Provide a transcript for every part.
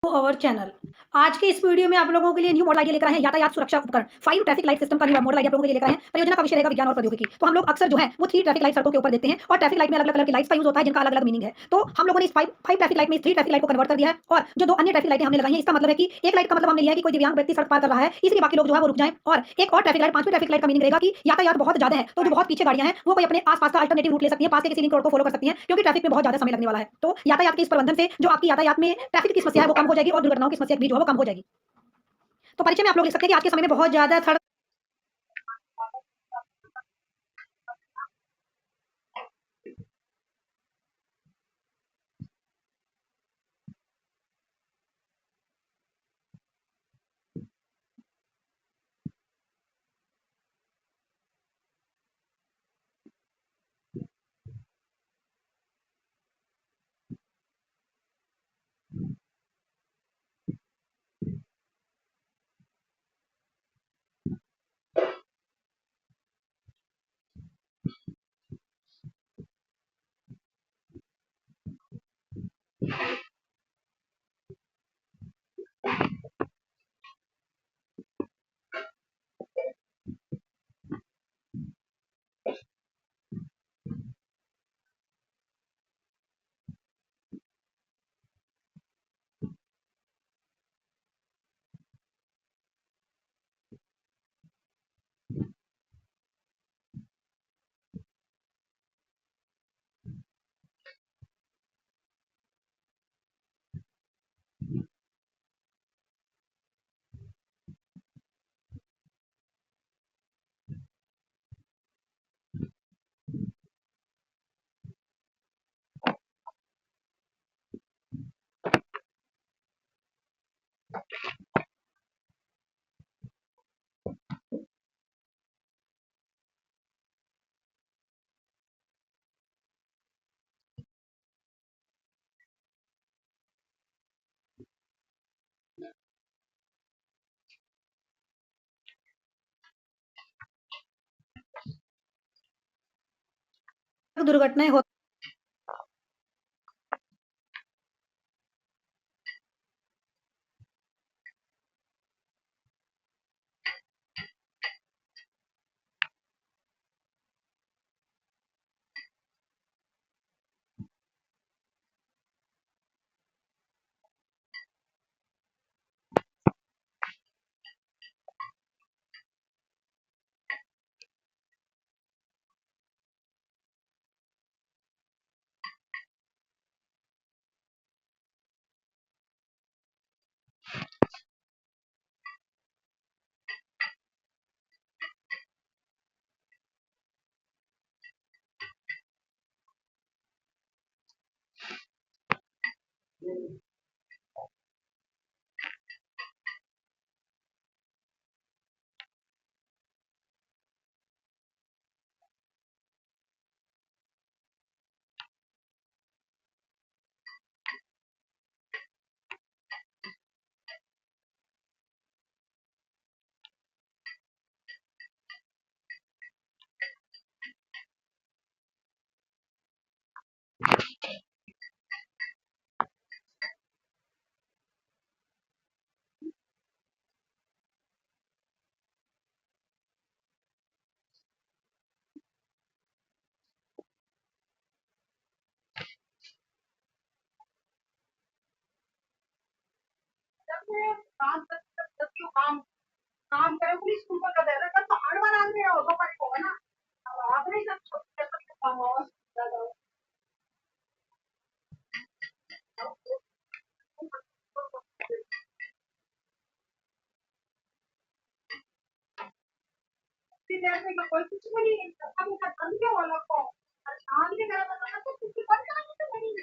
Our channel. आज के इस वीडियो में आप लोगों के लिए न्यू मॉडल आइडिया लेकर आए हैं यातायात सुरक्षा उपकरण 5 ट्रैफिक लाइट सिस्टम का न्यू मॉडल आइडिया आप लोगों के लिए लेकर आए हैं। परियोजना का विषय रहेगा विज्ञान और प्रौद्योगिकी। तो हम लोग अक्सर जो है वो 3 ट्रैफिक लाइट सड़कों के ऊपर देखते हैं और ट्रैफिक लाइट में अलग-अलग कलर की लाइट्स का यूज होता है जिनका अलग-अलग मीनिंग है। तो हम लोगों ने इस 5 ट्रैफिक लाइट में 3 ट्रैफिक लाइट को कन्वर्ट कर दिया है और जो 2 अन्य ट्रैफिक लाइटें हमने लगाई हैं इसका मतलब है कि एक लाइट का मतलब हमने लिया है कि कोई दिव्यांग व्यक्ति सड़क पार कर रहा है इसलिए बाकी लोग जो है वो रुक जाएं और एक और ट्रैफिक लाइट 5वीं ट्रैफिक लाइट का मीनिंग रहेगा कि यातायात बहुत ज्यादा है तो जो बहुत पीछे गाड़ियां हैं वो कोई अपने आस-पास का अल्टरनेटिव रूट ले सकती हैं, पास के किसी लिंक रोड को फॉलो कर सकती हैं क्योंकि ट्रैफिक में बहुत ज्यादा समय लगने वाला है। तो यातायात के इस प्रबंधन से जो आपकी यातायात में ट्रैफिक की समस्या है वो कम हो जाएगी और दुर्घटनाओं की समस्या भी जो है वो कम हो जाएगी। तो परिचय में आप लोग लिख सकते हैं कि आज के समय में बहुत ज़्यादा सड़क दुर्घटनाएं हो काम काम काम करे पुलिस तुमको कर दे रहा तो आठ बार आदमी हो तो पर होगा ना अब आपने सब छोटे छोटे काम और कोई कुछ भी नहीं हम का बंद क्यों वाला को आदमी करा तो कुछ बंद करना तो नहीं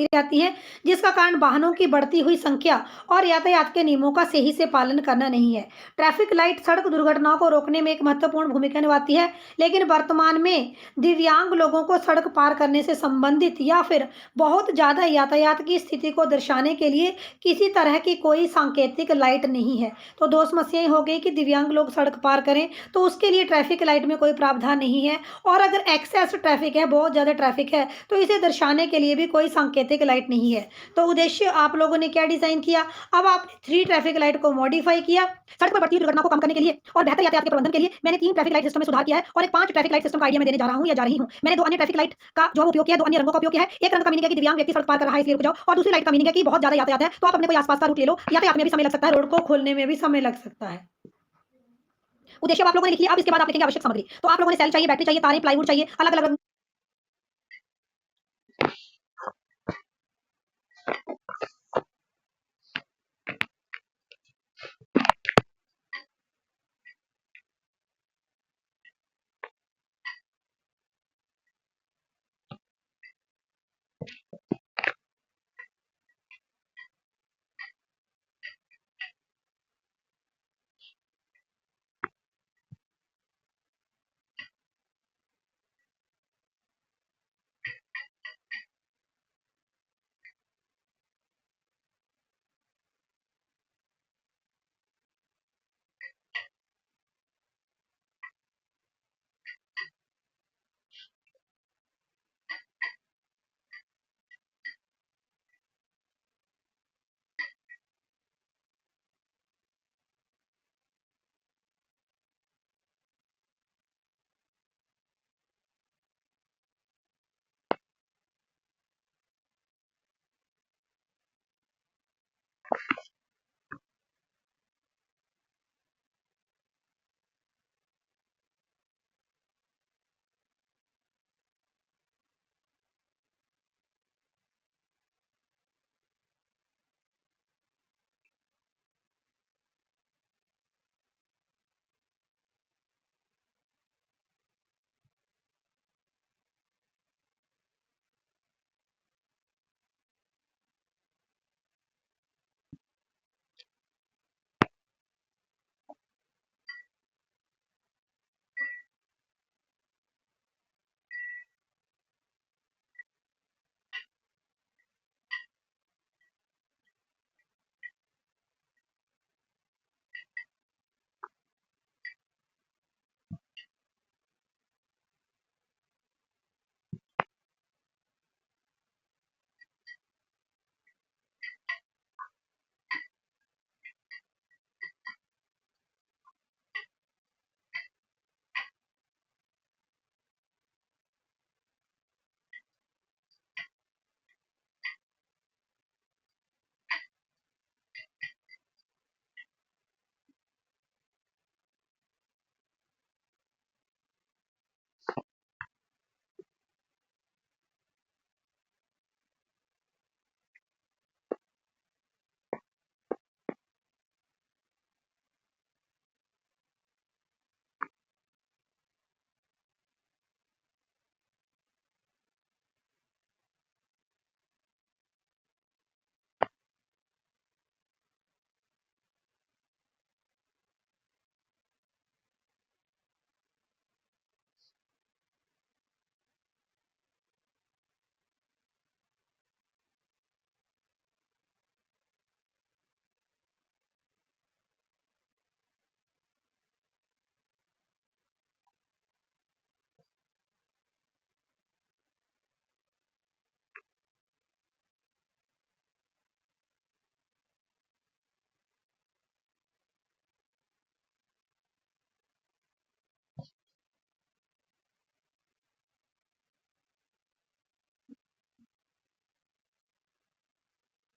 जाती हैं, जिसका कारण वाहनों की बढ़ती हुई संख्या और यातायात के नियमों का सही से पालन करना नहीं है। ट्रैफिक लाइट सड़क दुर्घटनाओं को रोकने में एक महत्वपूर्ण भूमिका निभाती है, लेकिन वर्तमान में दिव्यांग लोगों को सड़क पार करने से संबंधित या फिर बहुत ज़्यादा यातायात की स्थिति को दर्शाने के लिए किसी तरह की कोई सांकेतिक लाइट नहीं है। तो 2 समस्याएँ हो गई कि दिव्यांग लोग सड़क पार करें, तो उसके लिए ट्रैफिक लाइट में कोई प्रावधान नहीं है और अगर एक्सेस ट्रैफिक है, बहुत ज़्यादा ट्रैफिक है, तो इसे दर्शाने के लिए भी कोई सांकेतिक लाइट नहीं है। तो उद्देश्य आप लोगों ने क्या डिज़ाइन किया? अब आपने 3 ट्रैफिक लाइट को मॉडिफाई किया, सड़क पर बढ़ती हुई दुर्घटना को कम करने के लिए और बेहतर यातायात के प्रबंधन के लिए मैंने 3 ट्रैफिक लाइट सिस्टम में सुधार किया है और एक 5 ट्रैफिक लाइट सिस्टम का आइडिया मैं देने जा रहा हूँ या जा रही हूँ। मैंने 2 अन्य ट्रैफिक लाइट का जो उपयोग किया है, 2 अन्य रंगों का उपयोग किया है। एक रंग का मीनिंग है कि दिव्यांग व्यक्ति सड़क पार कर रहा है इसलिए रुक जाओ और दूसरी लाइट का मीनिंग है कि बहुत ज़्यादा यातायात है, तो आप अपने कोई आस-पास का रूट ले लो, यातायात में भी समय लग सकता है, रोड को खोलने में भी समय लग सकता है। उद्देश्य अब आप लोगों ने लिख लिया, अब इसके बाद आप लिखेंगे आवश्यक सामग्री। तो आप लोगों ने सेल चाहिए, बैटरी चाहिए, तारें, प्लाईवुड चाहिए, अलग-अलग रंग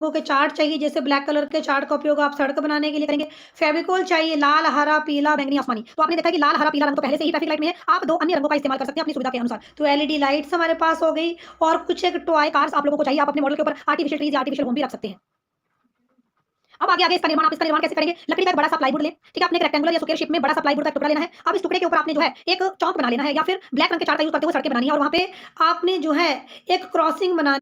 के चार्ट चाहिए, जैसे ब्लैक कलर के चार्ट का उपयोग आप सड़क बनाने के लिए करेंगे। फेविकोल चाहिए लाल, हरा, पीला, बैंगनी, आसमानी। तो आपने देखा कि लाल, हरा, पीला रंग तो पहले से ही ट्रैफिक लाइट में है। आप 2 अन्य रंगों का इस्तेमाल कर सकते हैं अपनी सुविधा के अनुसार। तो एलईडी लाइट्स हमारे पास हो गई और कुछ एक टॉय कार्स आप लोगों को चाहिए। आप अपने मॉडल के ऊपर आर्टिफिशियल ट्रीज़ या आर्टिफिशियल होम भी रख सकते हैं। अब आगे इसका निर्माण, आप इसका निर्माण कैसे करेंगे? लकड़ी का एक बड़ा सा प्लाईवुड लें, ठीक है? आपने एक रेक्टेंगुलर या स्क्वायर शेप में बड़ा सा प्लाईवुड का एक टुकड़ा लेना है। अब इस टुकड़े के ऊपर आपने जो है एक चौक बना लेना है या फिर ब्लैक रंग के चार्ट का यूज़ करते हुए सड़कें बनानी है और वहाँ पे आपने जो है एक क्रॉसिंग बना